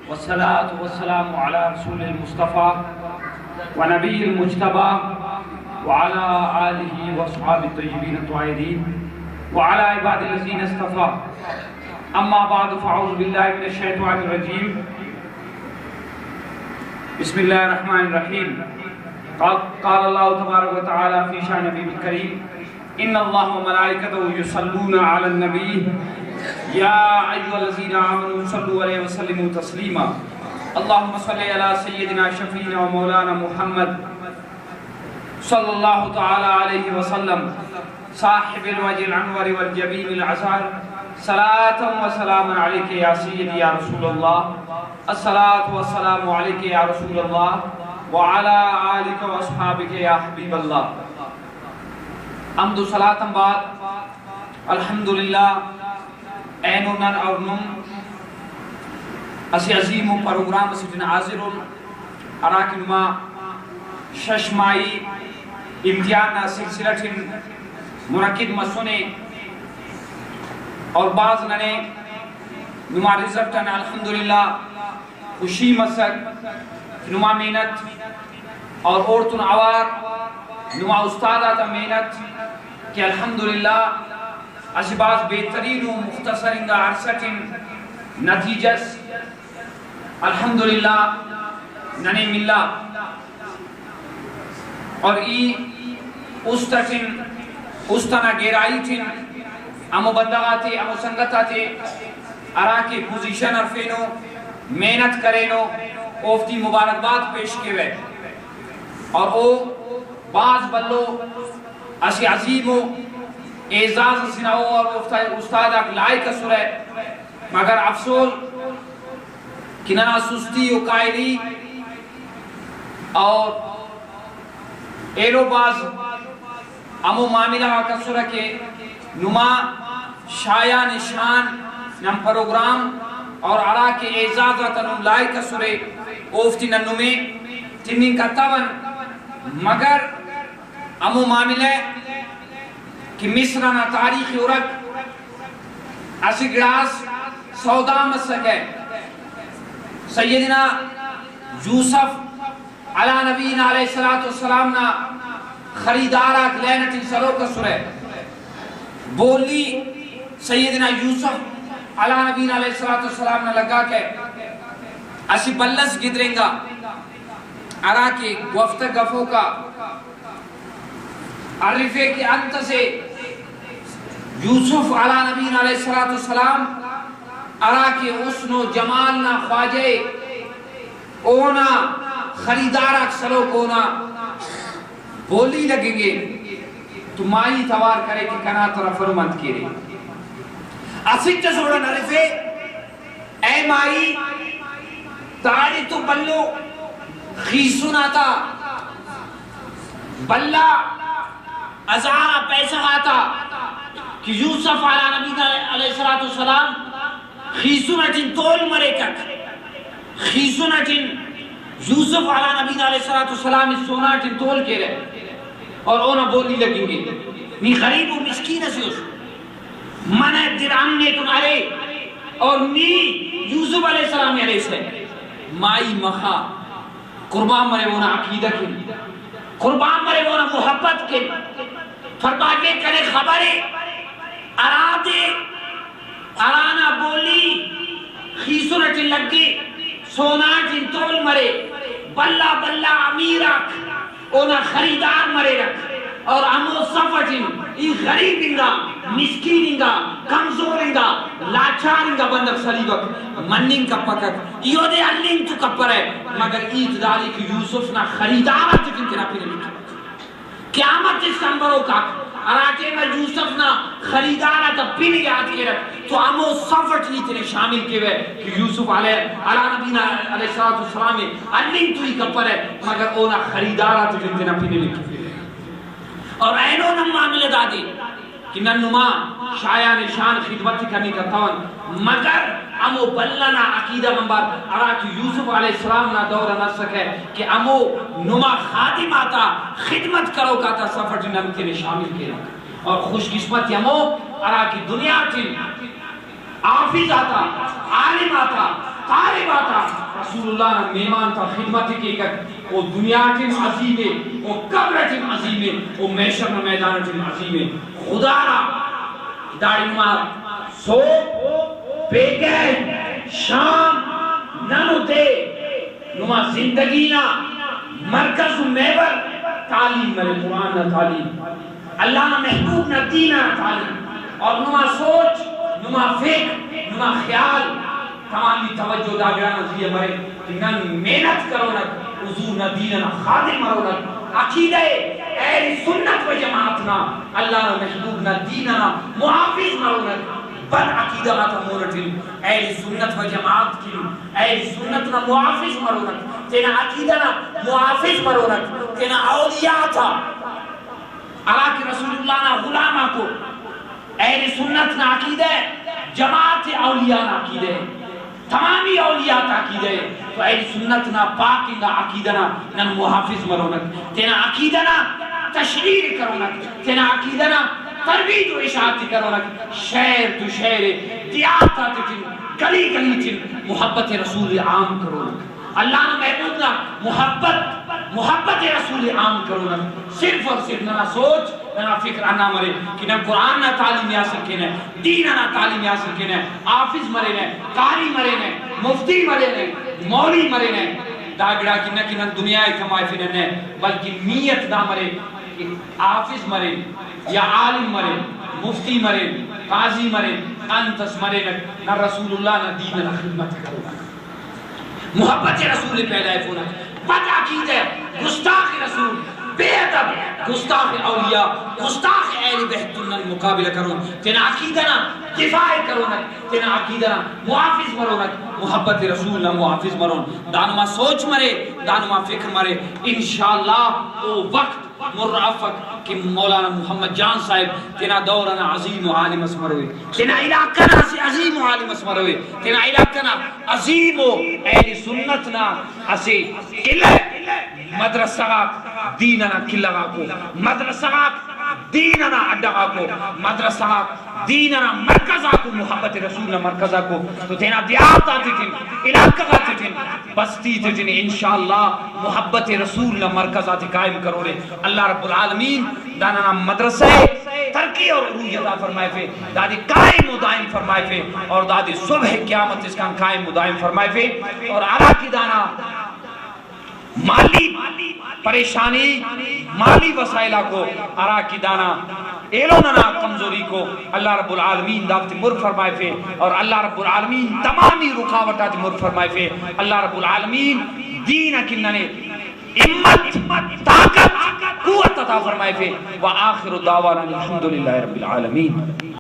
والصلاة والسلام على رسول المصطفى ونبي المجتبى وعلى آله وأصحابه الطيبين الطاهرين وعلى عباد الذين اصطفى. أما بعد فأعوذ بالله من الشيطان الرجيم. بسم الله الرحمن الرحيم. قال الله تبارك وتعالى في شأن نبيه الكريم: إن الله وملائكته يصلون على النبي يا أيها الذين آمنوا صلوا عليه وسلموا تسليما. اللهم صل على سيدنا شفيعنا ومولانا محمد صلى الله تعالى عليه وسلم صاحب الوجه الأنور والجبين العسار. صلاة وسلام عليك يا سيدي يا رسول الله. الصلاة والسلام عليك يا رسول الله وعلى آلك وأصحابك يا حبيب الله. حمد و صلاة بعد. الحمدللہ این و نن اور نم اسی عظیم و پروگرام سجن حاضر اراکن ما ششمائی امتحان سلسلہ منعقد مسونے اور بعض ننے نما رزقتن الحمدللہ خوشی مسک نما محنت اور عورتن عوار نما استادات محنت کہ الحمدللہ اشباز بہترین و مختصرین عرصتن نتیجس الحمدللہ ننے ملا اور ای استنا گیرائی تھن امو بندگاتے امو سنگتاتے اراکے پوزیشن ارفینو محنت کرینو اوفتی مبارکباد پیش کے وے اور او بعض بلو اسی عظیم و اعزاز سناؤ اور استاد اک لائق سرے مگر افسوس کننا سستی و قائلی اور ایرو باز امو معاملہ کا سرہ کے نما شایع نشان نم پروگرام اور علا کے اعزازت نم لائق سرے اوفتی ننمے تنین کا تون مگر امو معاملہ کہ مصرنا تاریخ عرق اسی گراس سودا مسکے سیدنا یوسف علی نبینا علیہ السلام نا خریدارات لینتی سرو کا سرے بولی سیدنا یوسف علی نبینا علیہ السلام نا لگا کہ اسی بلس گدریں گا ارا کے گفت گفو کا عرفے کے انت سے یوسف علی نبینا علیہ السلام ارا کے حسن و جمال نا خواجے اونا خریدارک سلو کونا بولی لگیں گے تو مائی توار کرے کہ کنا طرف فرمت کرے اسیت سوڑا نرفے اے مائی تاری تو بلو خیسون آتا بلہ ازارہ پیسہ آتا کہ یوسف علیہ نبی علیہ السلام خیسونتن تول مرے کک خیسونتن یوسف علیہ نبی علیہ السلام سوناتن تول کے رہے اور اونا بولی لگیں گے نی غریب و مسکین سے اس من درام نے تنہارے اور نی یوسف علیہ السلام علیہ السلام مائی مخا قربان مرے اونا عقیدہ کی قربان مرے اونا محبت کے فرباکے کرے خبرے اراتے ارانا بولی خیسونت لگے سونات تول مرے بلہ بلہ امیرک اونا خریدار مرے رکھ اور امو صفتن ای غریبنگا مسکیننگا کمزورنگا لاچارنگا بندک صلیبک مننگ کا پکک ایو دے اللنگ تو کپر ہے مگر ایت دالی کہ یوسف نا خریدارت کنکنا پینے لکھا قیامت اس سنبروں کا اراتے میں یوسف نا خریدارت پینے یاد کے رکھ تو امو صفت نہیں تیرے شامل کے وے کہ یوسف علیہ نبینا علیہ السلام میں اللنگ تو ہی کپر ہے مگر اونا خریدارت کنکنا پینے لکھا اور اینو نم معاملہ دادی کہ ننما شایع نشان خدمت کرنے کا تون مگر امو بلنا عقیدہ منبار اراکی یوسف علیہ السلام نا دورہ نہ سکے کہ امو نما خادم آتا خدمت کرو کا تا سفر جنم کے شامل کیا اور خوش قسمت یمو اراکی دنیا تھی آفیز آتا عالم آتا طالب آتا رسول اللہ میمان تا خدمت کی کر وہ دنیا کے عظیم ہے وہ قبر کے عظیم ہے وہ محشر میدان کے عظیم ہے خدا را داڑی مار سو بیگین شام ننو دے نما زندگی نا مرکز محور تعلیم مرے قرآن نا تعلیم اللہ نا محبوب نا دین نا تعلیم اور نما سوچ نما فکر نما خیال تمامی توجہ داگرہ نظریہ مرے کہ نن محنت کرو نا حضور نا دین نا خادم مرو نا عقیدہ اہل سنت و جماعتنا اللہ نا محبوب نا دین نا محافظ مرو نا بد عقیدہ آتا مورتن اہل سنت و جماعت کی اہل سنت نا محافظ مرو نا تینا عقیدہ نا محافظ مرو نا تینا اولیاء تھا علاق رسول اللہ نا غلامہ کو اہل سنت نا عقیدہ جماعت اولیاء نا عقیدہ تمامی اولیاء تا عقیدہ تو اہل سنت نا پاک نا عقیدہ نا محافظ مرو نا تینا عقیدہ نا تشریح کرو نا تینا عقیدہ نا تربیت و اشاعت کرو نا شہر تو شہر دیاتا تجن گلی گلی تجن محبت رسول عام کرو نا اللہ نے محبوب نا محبت رسول عام کرو نا صرف اور صرف نا سوچ نا فکر آنا مرے کہ نا قرآن نا تعلیم یاسر کے نا دین نا تعلیم یاسر کے نا حافظ مرے نا قاری مرے نا مفتی مرے نا مولی مرے نا داگڑا کی نا دنیا کمائے فینے نا بلکہ نیت دا مرے حافظ مرے یا عالم مرے مفتی مرے قاضی مرے انتس مرے نا رسول اللہ نا دین نا خدمت کرو نا محبت رسول پیدا ہے فونا بد عقیدہ گستاخ رسول بے ادب گستاخ اولیاء گستاخ اہل بیت اللہ مقابلہ کرو تینا عقیدہ نا دفاع کرو نا تینا عقیدہ نا محافظ مرو نا محبت رسول نا محافظ مرو دانما سوچ مرے دانما فکر مرے انشاءاللہ وہ وقت مرافق کہ مولانا محمد جان صاحب تینا دورنا عظیم و عالم اسمروے تینا علاقہ نا سے عظیم و عالم اسمروے تینا علاقہ نا عظیم و اہل سنتنا اسے قلعہ مدرسہ دیننا قلعہ کو مدرسہ دیننا اڈغا کو مدرسہ دیننا مرکزہ کو محبت رسول مرکزہ کو تو تینا دیات آتی تھیں علاقہ آتی تھیں بستی تجھیں انشاءاللہ محبت رسول مرکز آتی قائم کرو رہے اللہ رب العالمین دانا مدرسہ ترقی اور عروج عطا فرمائے فے دادی قائم و دائم فرمائے فے اور دادی صبح قیامت اس کا قائم و دائم فرمائے فے اور علا کی دانا مالی پریشانی مالی وسائلہ کو ارا کی دانا ایلوننا کمزوری کو اللہ رب العالمین دعوت مر فرمائے فے اور اللہ رب العالمین تمامی رکاوٹات مر فرمائے فے اللہ رب العالمین دین کننے امت طاقت قوت عطا فرمائے فے وآخر دعوانا الحمدللہ رب العالمین